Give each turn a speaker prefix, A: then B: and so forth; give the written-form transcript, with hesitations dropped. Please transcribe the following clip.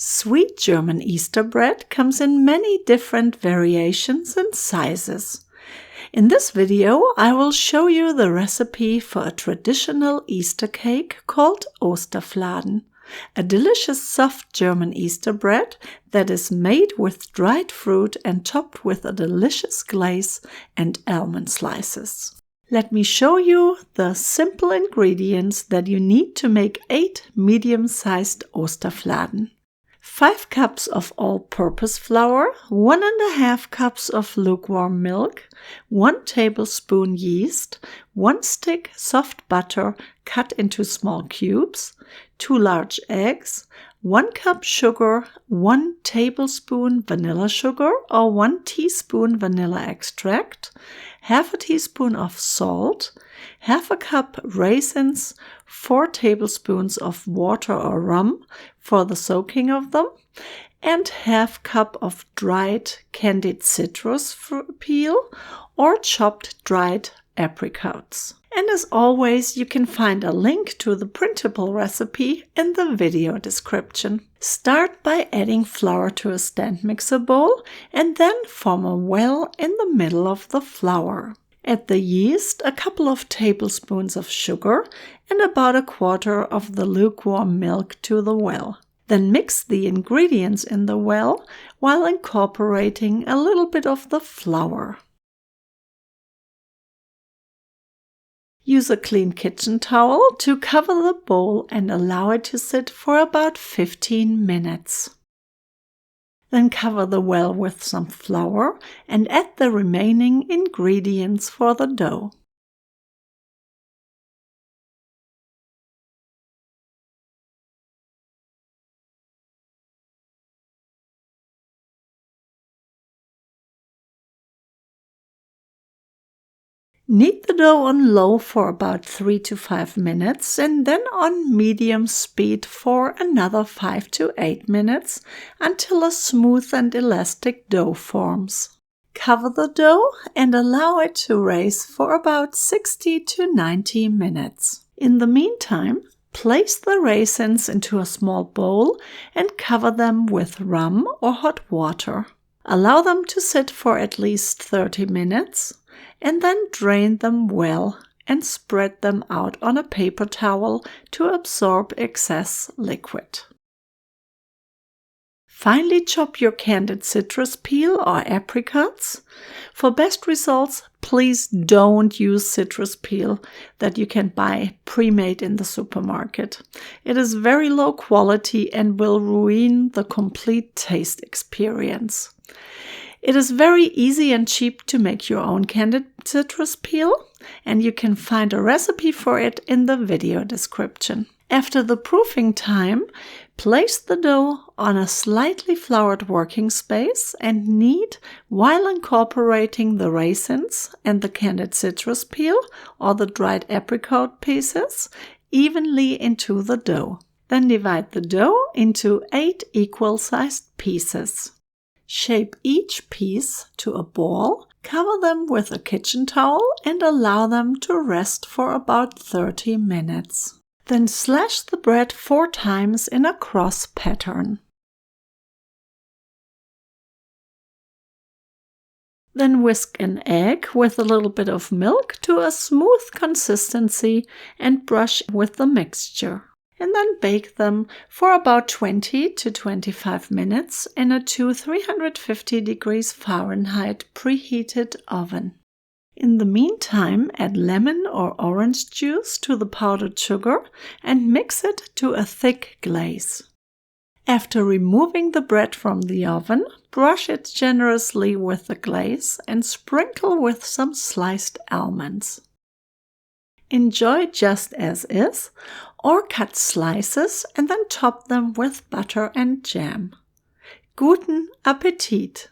A: Sweet German Easter bread comes in many different variations and sizes. In this video, I will show you the recipe for a traditional Easter cake called Osterfladen, a delicious soft German Easter bread that is made with dried fruit and topped with a delicious glaze and almond slices. Let me show you the simple ingredients that you need to make 8 medium-sized Osterfladen. 5 cups of all-purpose flour, 1½ cups of lukewarm milk, 1 tablespoon yeast, 1 stick soft butter cut into small cubes, 2 large eggs, 1 cup sugar, 1 tablespoon vanilla sugar or 1 teaspoon vanilla extract, half a teaspoon of salt, half a cup raisins, 4 tablespoons of water or rum for the soaking of them, and half cup of dried candied citrus peel or chopped dried apricots. And as always, you can find a link to the printable recipe in the video description. Start by adding flour to a stand mixer bowl and then form a well in the middle of the flour. Add the yeast, a couple of tablespoons of sugar, and about a quarter of the lukewarm milk to the well. Then mix the ingredients in the well while incorporating a little bit of the flour. Use a clean kitchen towel to cover the bowl and allow it to sit for about 15 minutes. Then cover the well with some flour and add the remaining ingredients for the dough. Knead the dough on low for about 3 to 5 minutes and then on medium speed for another 5 to 8 minutes until a smooth and elastic dough forms. Cover the dough and allow it to rise for about 60 to 90 minutes. In the meantime, place the raisins into a small bowl and cover them with rum or hot water. Allow them to sit for at least 30 minutes. And then drain them well and spread them out on a paper towel to absorb excess liquid. Finely chop your candied citrus peel or apricots. For best results, please don't use citrus peel that you can buy pre-made in the supermarket. It is very low quality and will ruin the complete taste experience. It is very easy and cheap to make your own candied citrus peel, and you can find a recipe for it in the video description. After the proofing time, place the dough on a slightly floured working space and knead while incorporating the raisins and the candied citrus peel or the dried apricot pieces evenly into the dough. Then divide the dough into 8 equal-sized pieces. Shape each piece to a ball, cover them with a kitchen towel and allow them to rest for about 30 minutes. Then slash the bread 4 times in a cross pattern. Then whisk an egg with a little bit of milk to a smooth consistency and brush with the mixture. And then bake them for about 20 to 25 minutes in a 350 degrees Fahrenheit preheated oven. In the meantime, add lemon or orange juice to the powdered sugar and mix it to a thick glaze. After removing the bread from the oven, brush it generously with the glaze and sprinkle with some sliced almonds. Enjoy just as is, or cut slices and then top them with butter and jam. Guten Appetit!